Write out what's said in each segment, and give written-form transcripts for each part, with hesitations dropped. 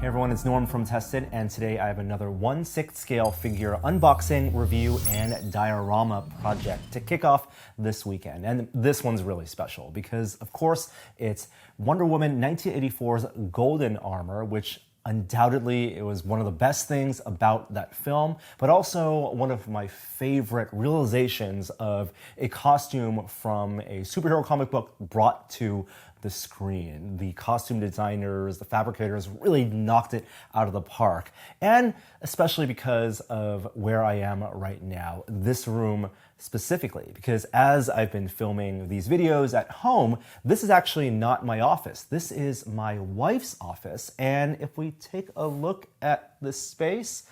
Hey everyone, it's Norm from Tested, and today I have another 1/6 scale figure unboxing, review, and diorama project to kick off this weekend. And this one's really special because, of course, it's Wonder Woman 1984's Golden Armor, which undoubtedly it was one of the best things about that film, but also one of my favorite realizations of a costume from a superhero comic book brought to the screen. The costume designers, the fabricators really knocked it out of the park. And especially because of where I am right now, this room specifically, because as I've been filming these videos at home, this is actually not my office. This is my wife's office. And if we take a look at this space,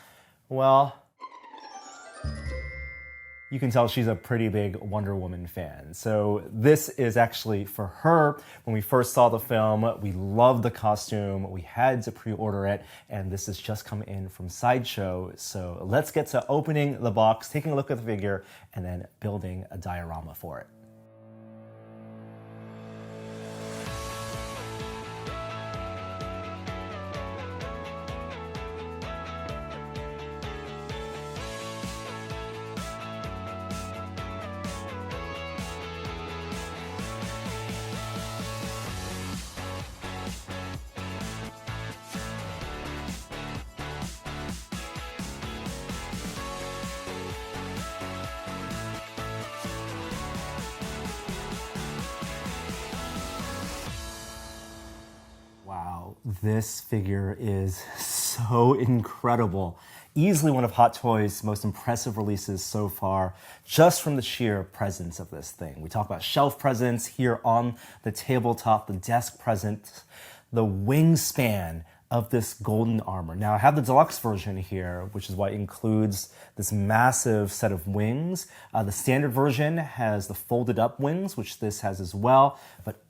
well, you can tell she's a pretty big Wonder Woman fan. So this is actually for her. When we first saw the film, we loved the costume. We had to pre-order it, and this has just come in from Sideshow. So let's get to opening the box, taking a look at the figure, and then building a diorama for it. Wow, this figure is so incredible. Easily one of Hot Toys' most impressive releases so far, just from the sheer presence of this thing. We talk about shelf presence here on the tabletop, the desk presence, the wingspan of this golden armor. Now I have the deluxe version here, which is why it includes this massive set of wings. The standard version has the folded up wings, which this has as well, but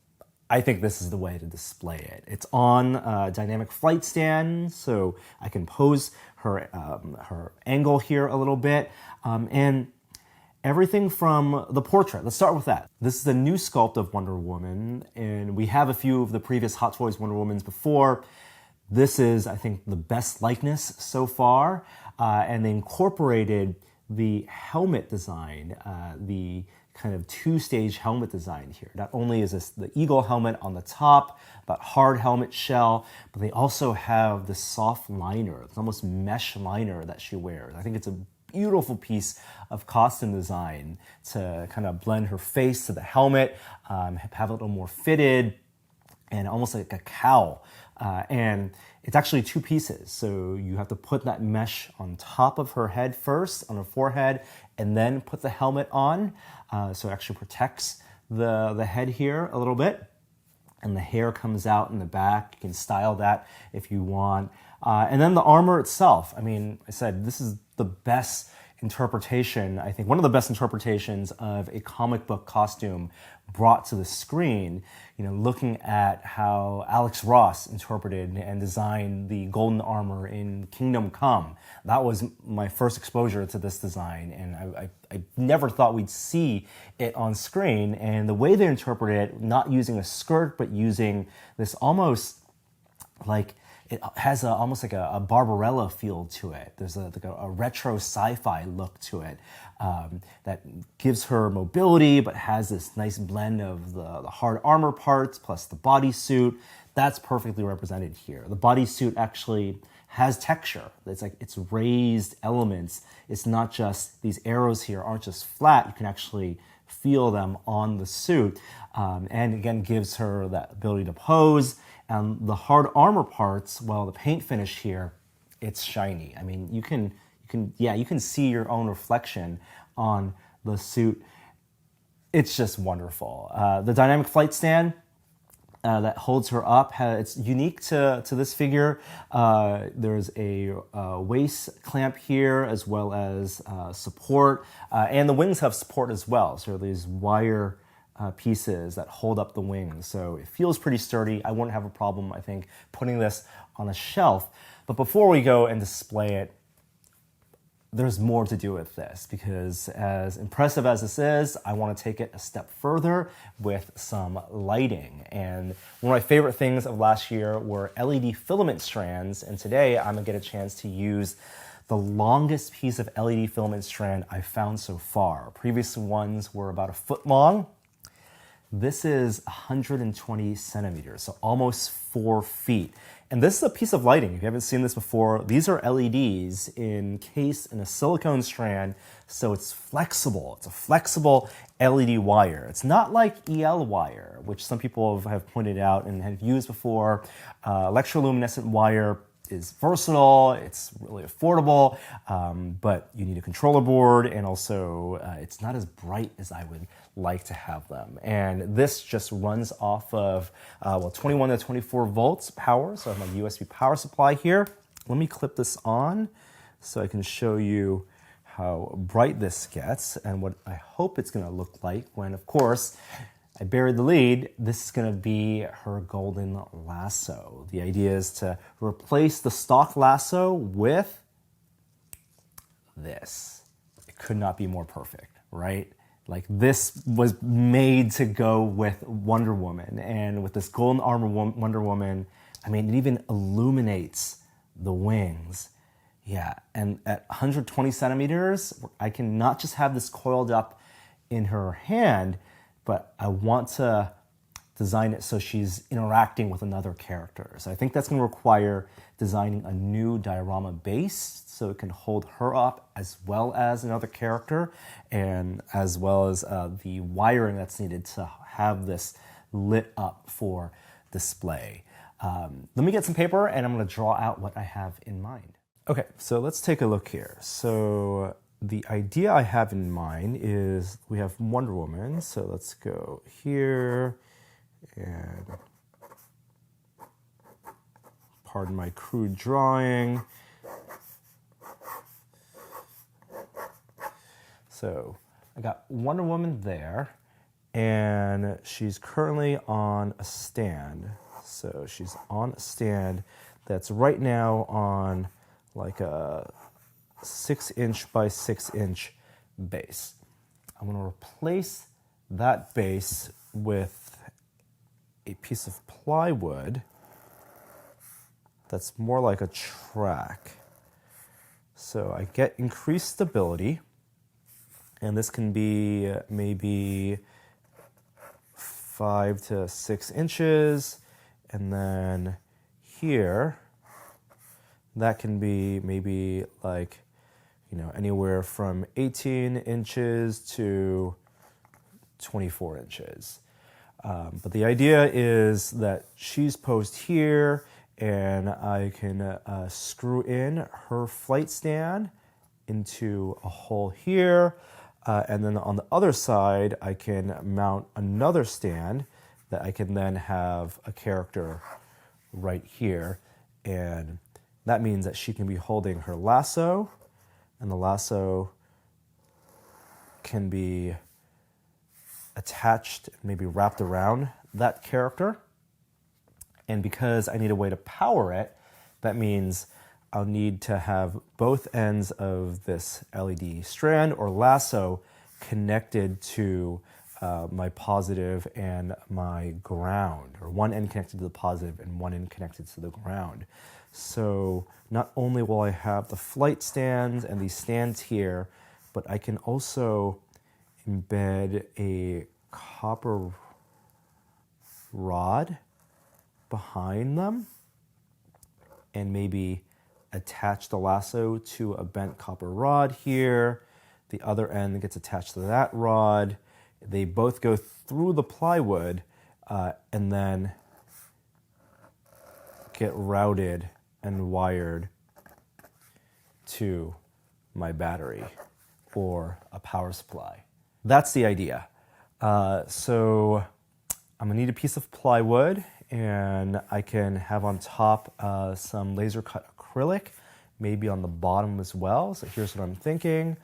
I think this is the way to display it. It's on a dynamic flight stand, so I can pose her angle here a little bit. And everything from the portrait. Let's start with that. This is a new sculpt of Wonder Woman, and we have a few of the previous Hot Toys Wonder Womans before. This is, I think, the best likeness so far. And they incorporated the helmet design, the kind of two-stage helmet design here. Not only is this the eagle helmet on the top, that hard helmet shell, but they also have the soft liner. It's almost mesh liner that she wears. I think it's a beautiful piece of costume design to kind of blend her face to the helmet, have it a little more fitted, and almost like a cowl. And it's actually two pieces. So you have to put that mesh on top of her head first, on her forehead, and then put the helmet on. So it actually protects the head here a little bit. And the hair comes out in the back. You can style that if you want. And then the armor itself. I mean, I said this is the best interpretation, I think, one of the best interpretations of a comic book costume brought to the screen. You know, looking at how Alex Ross interpreted and designed the golden armor in Kingdom Come. That was my first exposure to this design, and I never thought we'd see it on screen. And the way they interpret it, not using a skirt, but using this almost like, it has almost like a Barbarella feel to it. There's like a retro sci-fi look to it that gives her mobility, but has this nice blend of the hard armor parts plus the bodysuit. That's perfectly represented here. The bodysuit actually has texture. It's like it's raised elements. It's not just, these arrows here aren't just flat. You can actually feel them on the suit. And again, gives her that ability to pose. And the hard armor parts, well, the paint finish here, it's shiny. I mean, you can see your own reflection on the suit. It's just wonderful. The dynamic flight stand that holds her up, it's unique to this figure. There's a waist clamp here as well as support, and the wings have support as well. So these wire pieces that hold up the wings. So it feels pretty sturdy. I won't have a problem, I think, putting this on a shelf. But before we go and display it, there's more to do with this, because as impressive as this is, I want to take it a step further with some lighting. And one of my favorite things of last year were LED filament strands, and today I'm going to get a chance to use the longest piece of LED filament strand I've found so far. Previous ones were about a foot long. This is 120 centimeters, so almost 4 feet. And this is a piece of lighting. If you haven't seen this before, these are LEDs encased in a silicone strand, so it's flexible. It's a flexible LED wire. It's not like EL wire, which some people have pointed out and have used before. Electroluminescent wire is versatile, it's really affordable, but you need a controller board, and also it's not as bright as I would like to have them. And this just runs off of 21 to 24 volts power, so I have my USB power supply here. Let me clip this on so I can show you how bright this gets and what I hope it's going to look like when, of course, I buried the lead. This is going to be her golden lasso. The idea is to replace the stock lasso with this. It could not be more perfect, right? Like, this was made to go with Wonder Woman, and with this golden armor Wonder Woman, I mean, it even illuminates the wings. Yeah, and at 120 centimeters, I can not just have this coiled up in her hand, but I want to design it so she's interacting with another character. So I think that's going to require designing a new diorama base so it can hold her up as well as another character, and as well as the wiring that's needed to have this lit up for display. Let me get some paper and I'm going to draw out what I have in mind. Okay, so let's take a look here. So the idea I have in mind is we have Wonder Woman, so let's go here, and pardon my crude drawing. So I got Wonder Woman there, and she's currently on a stand. So she's on a stand that's right now on like a 6-inch by 6-inch base. I'm going to replace that base with a piece of plywood that's more like a track. So I get increased stability, and this can be maybe 5 to 6 inches, and then here that can be maybe like, you know, anywhere from 18 inches to 24 inches. But the idea is that she's posed here, and I can screw in her flight stand into a hole here. And then on the other side, I can mount another stand that I can then have a character right here. And that means that she can be holding her lasso, and the lasso can be attached, maybe wrapped around that character. And because I need a way to power it, that means I'll need to have both ends of this LED strand or lasso connected to my positive and my ground, or one end connected to the positive and one end connected to the ground. So not only will I have the flight stands and these stands here, but I can also embed a copper rod behind them and maybe attach the lasso to a bent copper rod here. The other end gets attached to that rod. They both go through the plywood and then get routed and wired to my battery or a power supply. That's the idea. So I'm gonna need a piece of plywood, and I can have on top some laser cut acrylic, maybe on the bottom as well. So here's what I'm thinking.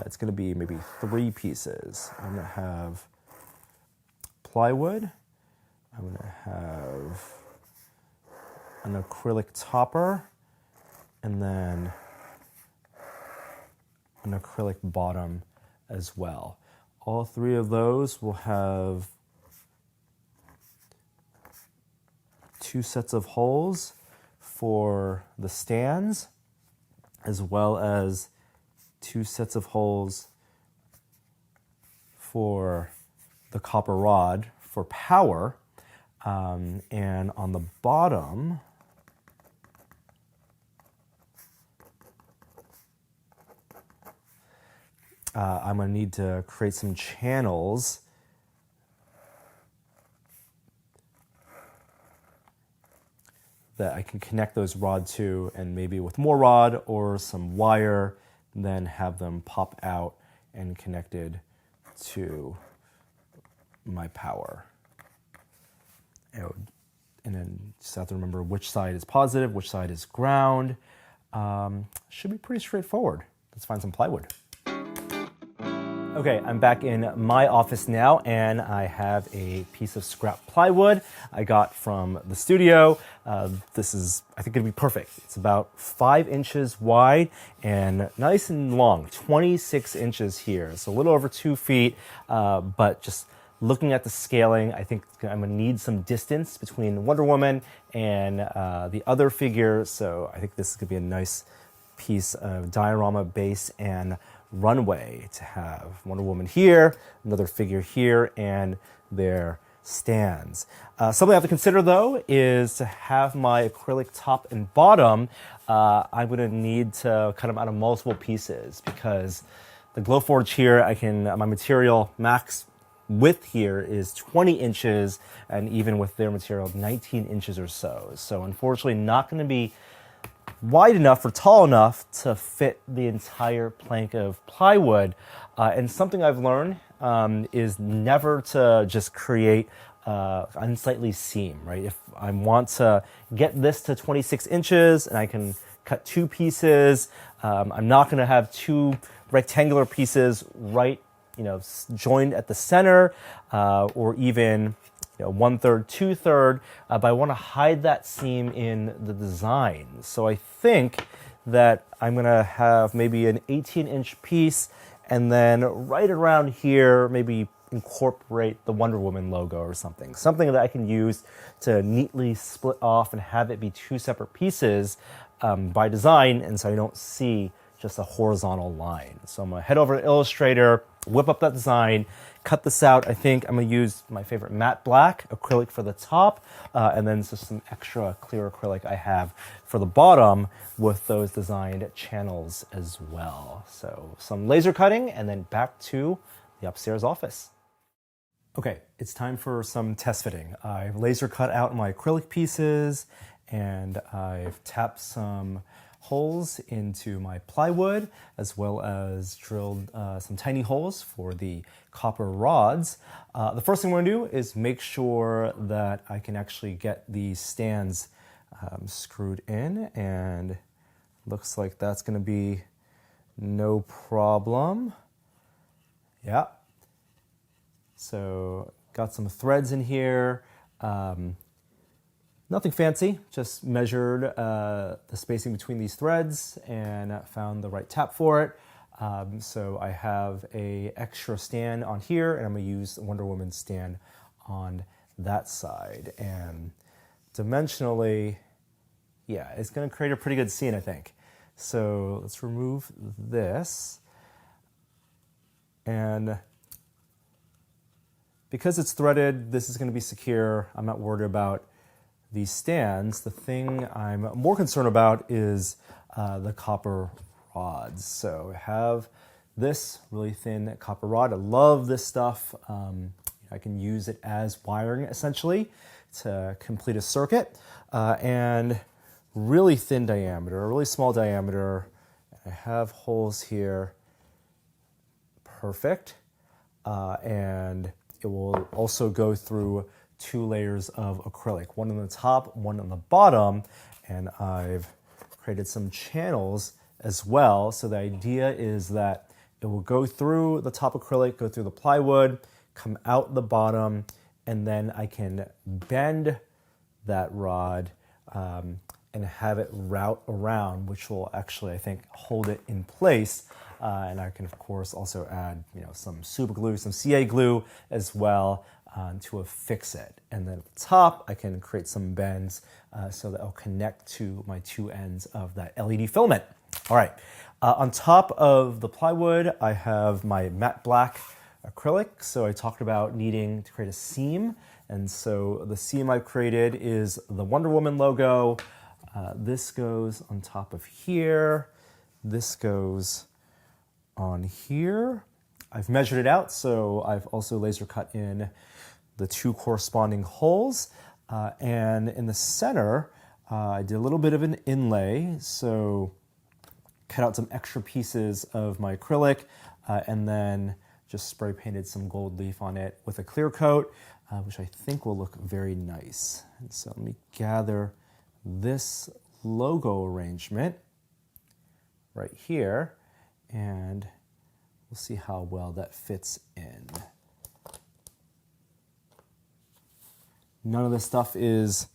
It's gonna be maybe 3 pieces. I'm gonna have plywood, I'm gonna have an acrylic topper, and then an acrylic bottom as well. All three of those will have 2 sets of holes for the stands, as well as 2 sets of holes for the copper rod for power. And on the bottom, I'm going to need to create some channels that I can connect those rod to, and maybe with more rod or some wire, then have them pop out and connected to my power. And then just have to remember which side is positive, which side is ground. Should be pretty straightforward. Let's find some plywood. Okay, I'm back in my office now, and I have a piece of scrap plywood I got from the studio. This is, I think, gonna be perfect. It's about 5 inches wide and nice and long, 26 inches here. So a little over 2 feet, but just looking at the scaling, I think I'm gonna need some distance between Wonder Woman and the other figure. So I think this is gonna be a nice piece of diorama base and runway to have Wonder Woman here, another figure here, and their stands. Something I have to consider, though, is to have my acrylic top and bottom. I'm going to need to cut them out of multiple pieces because the Glowforge here, my material max width here is 20 inches, and even with their material, 19 inches or so. So unfortunately, not going to be wide enough or tall enough to fit the entire plank of plywood. And something I've learned is never to just create unsightly seam, right? If I want to get this to 26 inches and I can cut 2 pieces, I'm not going to have 2 rectangular pieces right, joined at the center, or even 1/3, 2/3, but I want to hide that seam in the design. So I think that I'm going to have maybe an 18-inch piece, and then right around here, maybe incorporate the Wonder Woman logo or something that I can use to neatly split off and have it be 2 separate pieces by design, and so I don't see just a horizontal line. So I'm going to head over to Illustrator, whip up that design, cut this out. I think I'm going to use my favorite matte black acrylic for the top, and then just some extra clear acrylic I have for the bottom with those designed channels as well. So some laser cutting, and then back to the upstairs office. Okay, it's time for some test fitting. I've laser cut out my acrylic pieces, and I've tapped some holes into my plywood, as well as drilled some tiny holes for the copper rods. The first thing we're gonna do is make sure that I can actually get the stands screwed in, and looks like that's gonna be no problem. Yeah. So got some threads in here. Nothing fancy, just measured the spacing between these threads and found the right tap for it. So I have a extra stand on here, and I'm gonna use the Wonder Woman stand on that side. And dimensionally, yeah, it's gonna create a pretty good scene, I think. So let's remove this. And because it's threaded, this is gonna be secure. I'm not worried about these stands. The thing I'm more concerned about is the copper rods. So I have this really thin copper rod. I love this stuff. I can use it as wiring essentially to complete a circuit, and really thin diameter, really small diameter. I have holes here, perfect, and it will also go through 2 layers of acrylic, one on the top, one on the bottom, and I've created some channels as well. So the idea is that it will go through the top acrylic, go through the plywood, come out the bottom, and then I can bend that rod and have it route around, which will actually, I think, hold it in place. And I can, of course, also add, some super glue, some CA glue as well to affix it. And then at the top, I can create some bends so that it'll connect to my two ends of that LED filament. All right. On top of the plywood, I have my matte black acrylic. So I talked about needing to create a seam. And so the seam I've created is the Wonder Woman logo. This goes on top of here. This goes on here. I've measured it out, so I've also laser cut in the two corresponding holes. And in the center, I did a little bit of an inlay, so cut out some extra pieces of my acrylic and then just spray painted some gold leaf on it with a clear coat, which I think will look very nice. And so let me gather this logo arrangement right here, and we'll see how well that fits in. None of this stuff is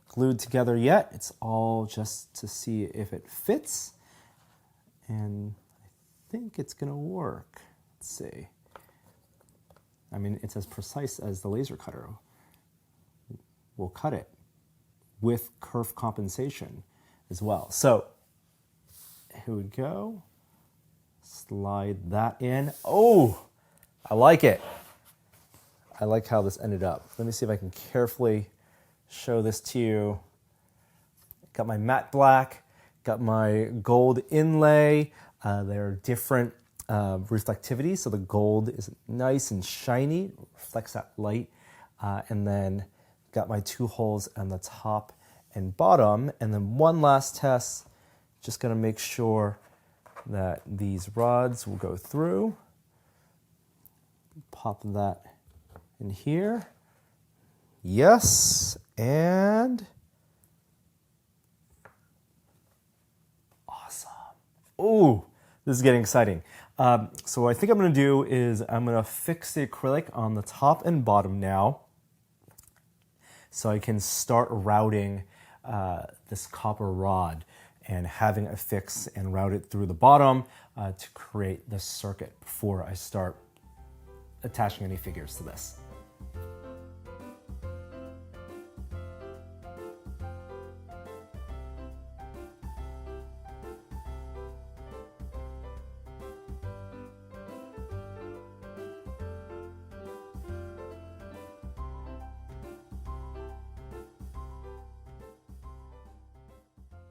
glued together yet. It's all just to see if it fits, and I think it's gonna work. Let's see. I mean, it's as precise as the laser cutter will cut it, with kerf compensation as well. So here we go. Slide that in. Oh, I like it. I like how this ended up. Let me see if I can carefully show this to you. Got my matte black, got my gold inlay. There are different reflectivity, so the gold is nice and shiny, reflects that light, and then got my two holes on the top and bottom. And then one last test, just gonna make sure that these rods will go through. Pop that in here. Yes, and awesome. Ooh, this is getting exciting. So what I think I'm gonna do is I'm gonna fix the acrylic on the top and bottom now, so I can start routing this copper rod and having it fix and route it through the bottom to create this circuit before I start attaching any figures to this.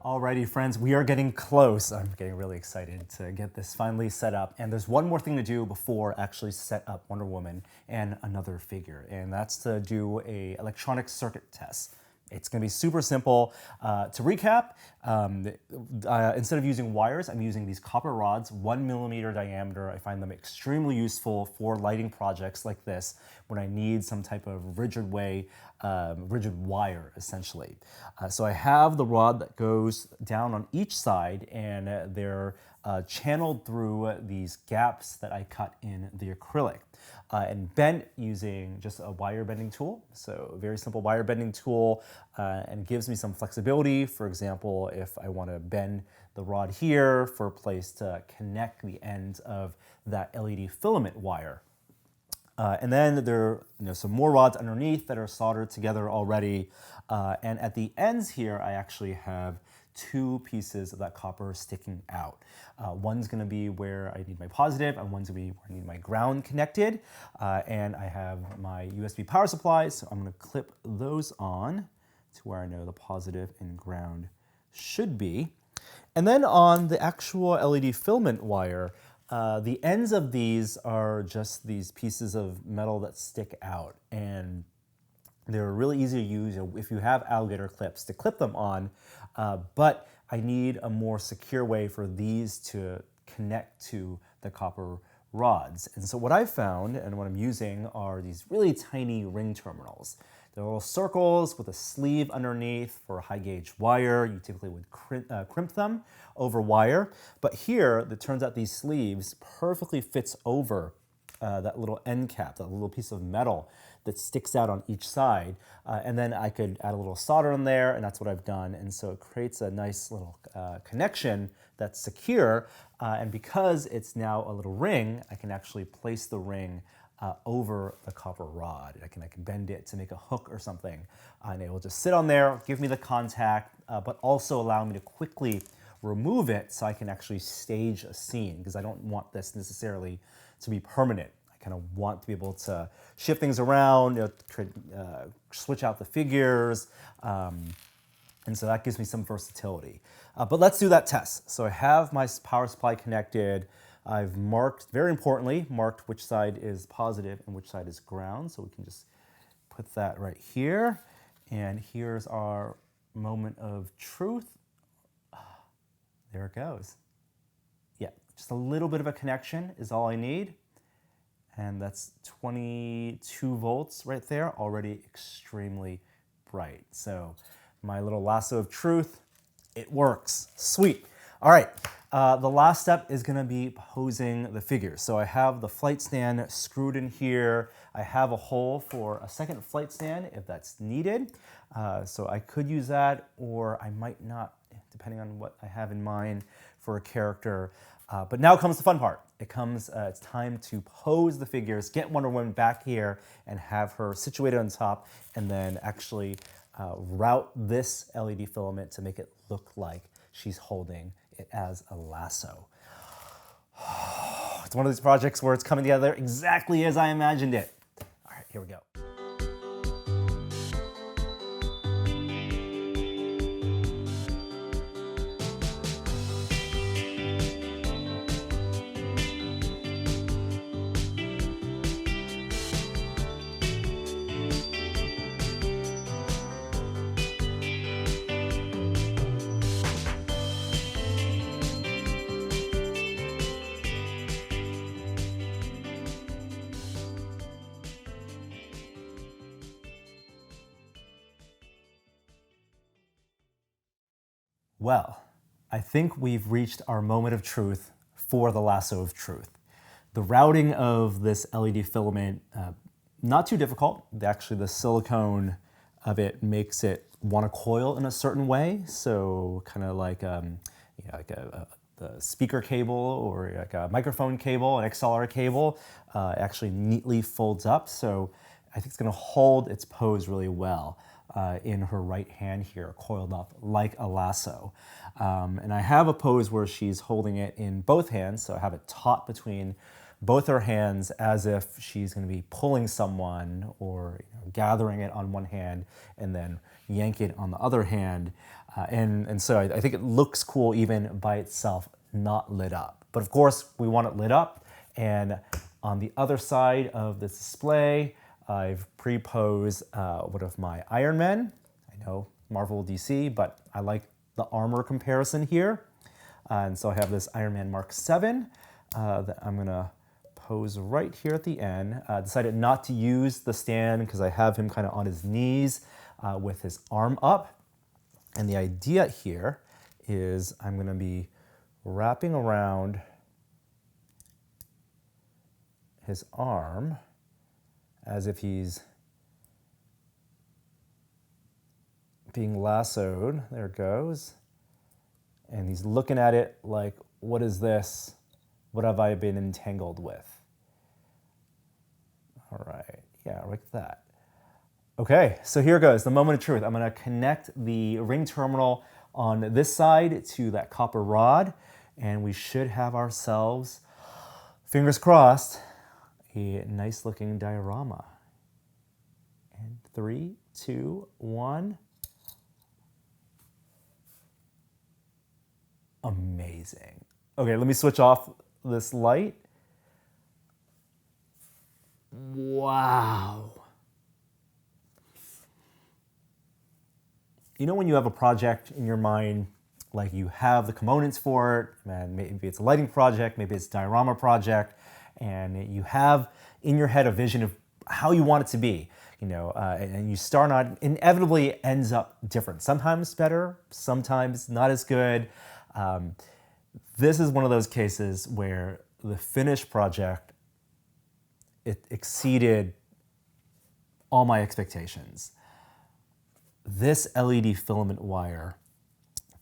Alrighty, friends, we are getting close. I'm getting really excited to get this finally set up. And there's one more thing to do before actually set up Wonder Woman and another figure, and that's to do a electronic circuit test. It's gonna be super simple. To recap, instead of using wires, I'm using these copper rods, 1 millimeter diameter. I find them extremely useful for lighting projects like this when I need some type of rigid wire, essentially. So I have the rod that goes down on each side, and they're channeled through these gaps that I cut in the acrylic. And bent using just a wire bending tool. So a very simple wire bending tool, and gives me some flexibility. For example, if I want to bend the rod here for a place to connect the ends of that LED filament wire. And then there are some more rods underneath that are soldered together already. And at the ends here, I actually have two pieces of that copper sticking out. One's gonna be where I need my positive, and one's gonna be where I need my ground connected. And I have my USB power supply, so I'm gonna clip those on to where I know the positive and ground should be. And then on the actual LED filament wire, the ends of these are just these pieces of metal that stick out, and they're really easy to use if you have alligator clips to clip them on, but I need a more secure way for these to connect to the copper rods. And so what I found and what I'm using are these really tiny ring terminals. They're little circles with a sleeve underneath for high gauge wire. You typically would crimp them over wire, but here it turns out these sleeves perfectly fits over that little end cap, that little piece of metal that sticks out on each side. And then I could add a little solder in there, and that's what I've done. And so it creates a nice little connection that's secure. And because it's now a little ring, I can actually place the ring over the copper rod. I can bend it to make a hook or something, and it will just sit on there, give me the contact, but also allow me to quickly remove it so I can actually stage a scene, because I don't want this necessarily to be permanent. I kind of want to be able to shift things around, switch out the figures, and so that gives me some versatility. But let's do that test. So I have my power supply connected. I've marked, very importantly, marked which side is positive and which side is ground. So we can just put that right here. And here's our moment of truth. There it goes. Yeah, just a little bit of a connection is all I need. And that's 22 volts right there, already extremely bright. So my little lasso of truth, it works. Sweet. All right. The last step is going to be posing the figures. So I have the flight stand screwed in here. I have a hole for a second flight stand if that's needed. So I could use that, or I might not, depending on what I have in mind for a character. But now comes the fun part. It's time to pose the figures, get Wonder Woman back here and have her situated on top, and then actually route this LED filament to make it look like she's holding it as a lasso. It's one of these projects where it's coming together exactly as I imagined it. All right, here we go. Well, I think we've reached our moment of truth for the lasso of truth. The routing of this LED filament, not too difficult. Actually, the silicone of it makes it want to coil in a certain way. So kind of like, the speaker cable or like a microphone cable, an XLR cable, actually neatly folds up. So I think it's going to hold its pose really well. In her right hand here, coiled up like a lasso. And I have a pose where she's holding it in both hands, so I have it taut between both her hands as if she's going to be pulling someone or gathering it on one hand and then yank it on the other hand. And so I think it looks cool even by itself, not lit up. But of course, we want it lit up. And on the other side of this display, I've pre-posed one of my Iron Men. I know Marvel DC, but I like the armor comparison here. And so I have this Iron Man Mark 7 that I'm gonna pose right here at the end. Decided not to use the stand because I have him kind of on his knees with his arm up. And the idea here is I'm gonna be wrapping around his arm as if he's being lassoed. There it goes. And he's looking at it like, what is this? What have I been entangled with? All right, yeah, like that. Okay, so here goes, the moment of truth. I'm gonna connect the ring terminal on this side to that copper rod, and we should have ourselves, fingers crossed, a nice looking diorama. And 3, 2, 1. Amazing. Okay, let me switch off this light. Wow. You know when you have a project in your mind, like you have the components for it, and maybe it's a lighting project, maybe it's a diorama project, and you have in your head a vision of how you want it to be, and you start on, inevitably it ends up different. Sometimes better, sometimes not as good. This is one of those cases where the finished project it exceeded all my expectations. This LED filament wire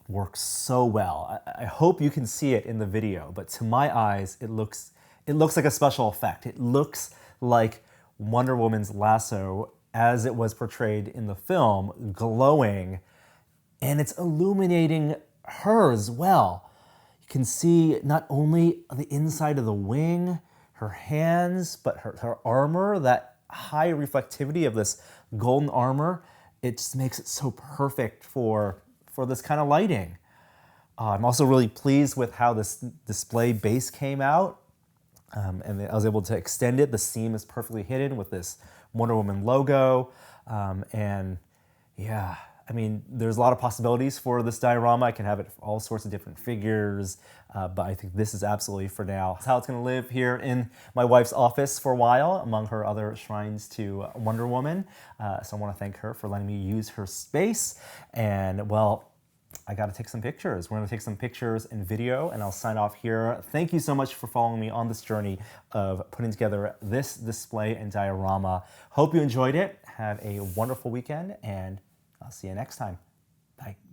works so well. I hope you can see it in the video, but to my eyes, it looks like a special effect. It looks like Wonder Woman's lasso as it was portrayed in the film, glowing, and it's illuminating her as well. You can see not only the inside of the wing, her hands, but her armor, that high reflectivity of this golden armor. It just makes it so perfect for this kind of lighting. I'm also really pleased with how this display base came out. And I was able to extend it. The seam is perfectly hidden with this Wonder Woman logo. And yeah, I mean, there's a lot of possibilities for this diorama. I can have it for all sorts of different figures, but I think this is absolutely for now. It's how it's gonna live here in my wife's office for a while, among her other shrines to Wonder Woman. So I wanna thank her for letting me use her space. And well, I gotta take some pictures. We're gonna take some pictures and video, and I'll sign off here. Thank you so much for following me on this journey of putting together this display and diorama. Hope you enjoyed it. Have a wonderful weekend, and I'll see you next time. Bye.